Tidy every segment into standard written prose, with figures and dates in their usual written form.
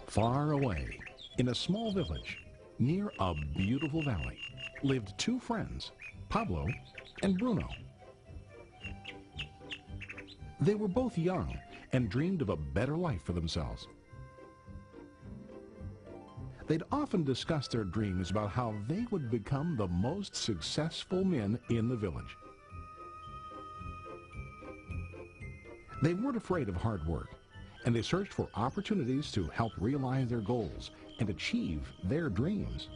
Far away, in a small village, near a beautiful valley, lived two friends, Pablo and Bruno. They were both young and dreamed of a better life for themselves. They'd often discuss their dreams about how they would become the most successful men in the village. They weren't afraid of hard work, and they searched for opportunities to help realize their goals and achieve their dreams.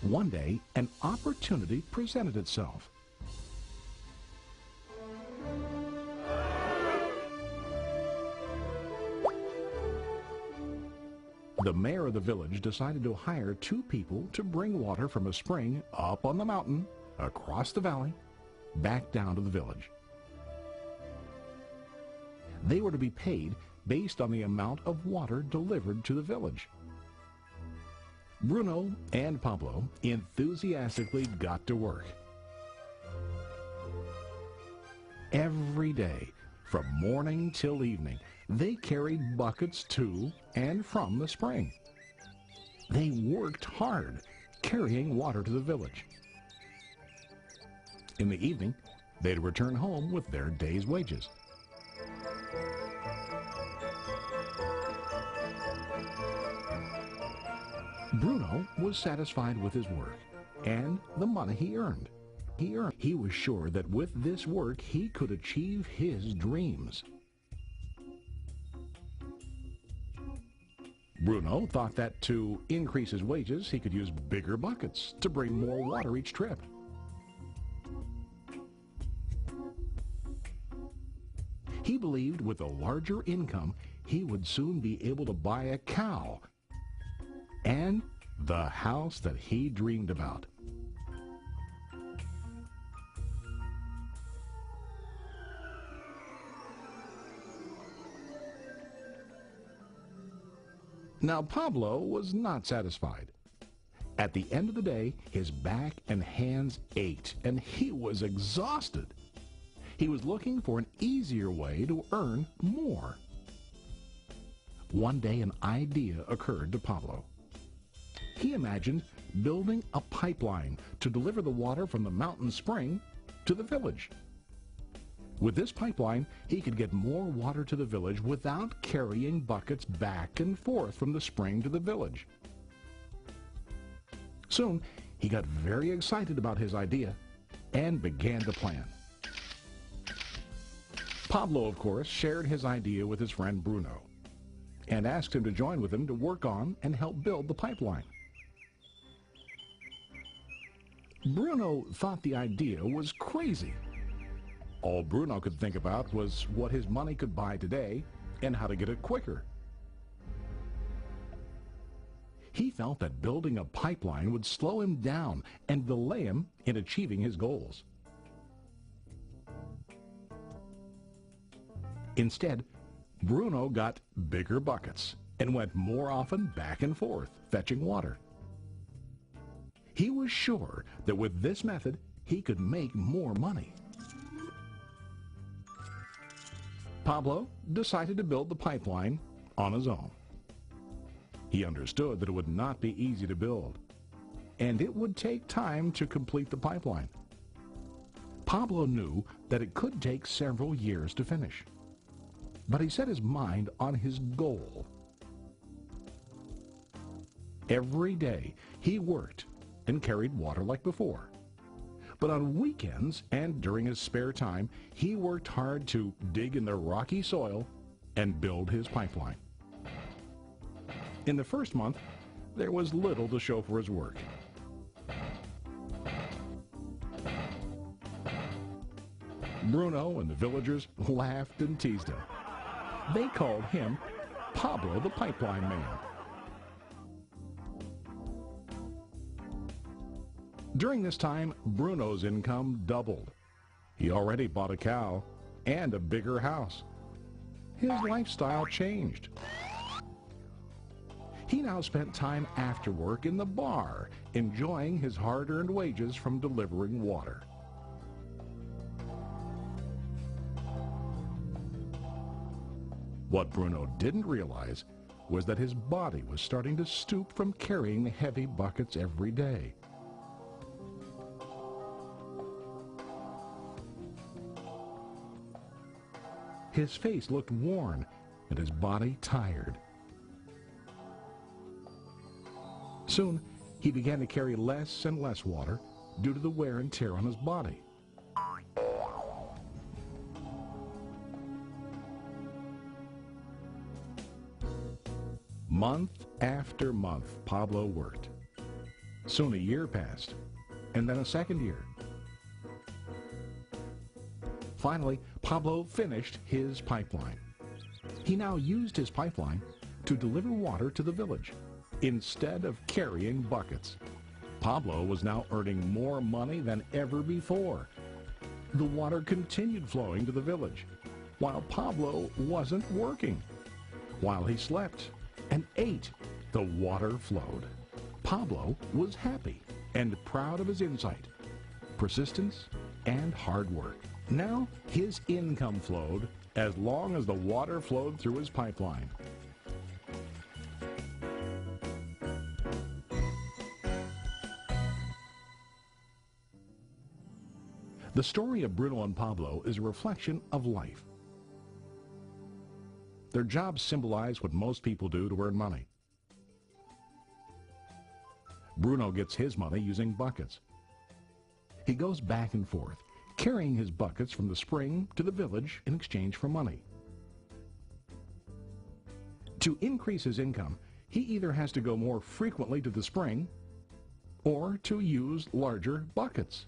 One day, an opportunity presented itself. The mayor of the village decided to hire two people to bring water from a spring up on the mountain, across the valley, back down to the village. They were to be paid based on the amount of water delivered to the village. Bruno and Pablo enthusiastically got to work. Every day, from morning till evening, they carried buckets to and from the spring. They worked hard, carrying water to the village. In the evening, they'd return home with their day's wages. Bruno was satisfied with his work and the money he earned. He was sure that with this work he could achieve his dreams. Bruno thought that to increase his wages, he could use bigger buckets to bring more water each trip. He believed with a larger income, he would soon be able to buy a cow and the house that he dreamed about. Now, Pablo was not satisfied. At the end of the day, his back and hands ached, and he was exhausted. He was looking for an easier way to earn more. One day, an idea occurred to Pablo. He imagined building a pipeline to deliver the water from the mountain spring to the village. With this pipeline, he could get more water to the village without carrying buckets back and forth from the spring to the village. Soon, he got very excited about his idea and began to plan. Pablo, of course, shared his idea with his friend Bruno and asked him to join with him to work on and help build the pipeline. Bruno thought the idea was crazy. All Bruno could think about was what his money could buy today and how to get it quicker. He felt that building a pipeline would slow him down and delay him in achieving his goals. Instead, Bruno got bigger buckets and went more often back and forth, fetching water. He was sure that with this method, he could make more money. Pablo decided to build the pipeline on his own. He understood that it would not be easy to build, and it would take time to complete the pipeline. Pablo knew that it could take several years to finish, but he set his mind on his goal. Every day he worked and carried water like before. But on weekends and during his spare time, he worked hard to dig in the rocky soil and build his pipeline. In the first month, there was little to show for his work. Bruno and the villagers laughed and teased him. They called him Pablo the Pipeline Man. During this time, Bruno's income doubled. He already bought a cow and a bigger house. His lifestyle changed. He now spent time after work in the bar, enjoying his hard-earned wages from delivering water. What Bruno didn't realize was that his body was starting to stoop from carrying the heavy buckets every day. His face looked worn and his body tired. Soon, he began to carry less and less water due to the wear and tear on his body. Month after month, Pablo worked. Soon a year passed, and then a second year. Finally, Pablo finished his pipeline. He now used his pipeline to deliver water to the village instead of carrying buckets. Pablo was now earning more money than ever before. The water continued flowing to the village, while Pablo wasn't working. While he slept and ate, the water flowed. Pablo was happy and proud of his insight, persistence, and hard work. Now his income flowed as long as the water flowed through his pipeline. The story of Bruno and Pablo is a reflection of life. Their jobs symbolize what most people do to earn money. Bruno gets his money using buckets. He goes back and forth, carrying his buckets from the spring to the village in exchange for money. To increase his income, he either has to go more frequently to the spring or to use larger buckets.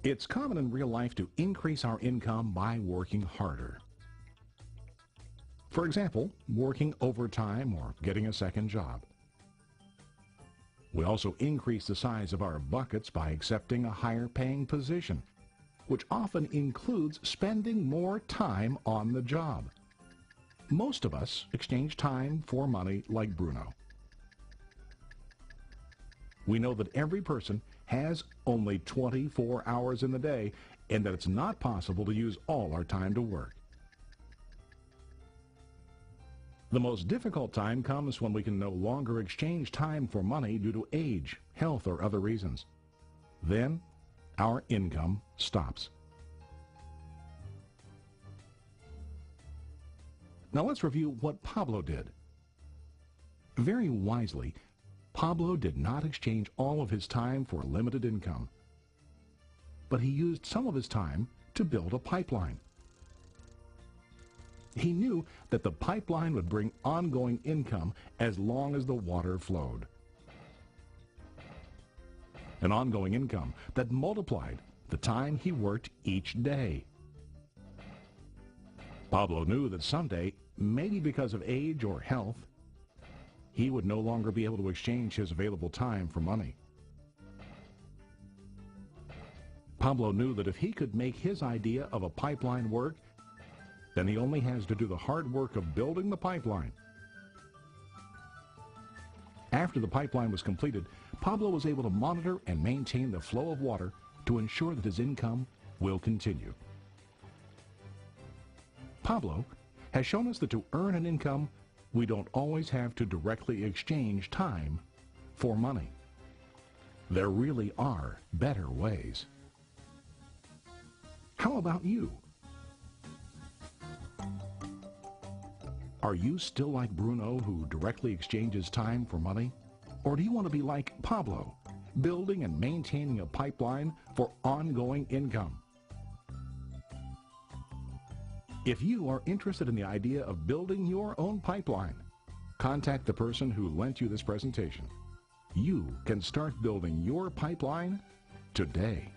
It's common in real life to increase our income by working harder. For example, working overtime or getting a second job. We also increase the size of our buckets by accepting a higher paying position, which often includes spending more time on the job. Most of us exchange time for money like Bruno. We know that every person has only 24 hours in the day and that it's not possible to use all our time to work. The most difficult time comes when we can no longer exchange time for money due to age, health, or other reasons. Then, our income stops. Now let's review what Pablo did. Very wisely, Pablo did not exchange all of his time for limited income, but he used some of his time to build a pipeline. He knew that the pipeline would bring ongoing income as long as the water flowed. An ongoing income that multiplied the time he worked each day. Pablo knew that someday, maybe because of age or health, he would no longer be able to exchange his available time for money. Pablo knew that if he could make his idea of a pipeline work, then he only has to do the hard work of building the pipeline. After the pipeline was completed, Pablo was able to monitor and maintain the flow of water to ensure that his income will continue. Pablo has shown us that to earn an income, we don't always have to directly exchange time for money. There really are better ways. How about you? Are you still like Bruno, who directly exchanges time for money? Or do you want to be like Pablo, building and maintaining a pipeline for ongoing income? If you are interested in the idea of building your own pipeline, contact the person who lent you this presentation. You can start building your pipeline today.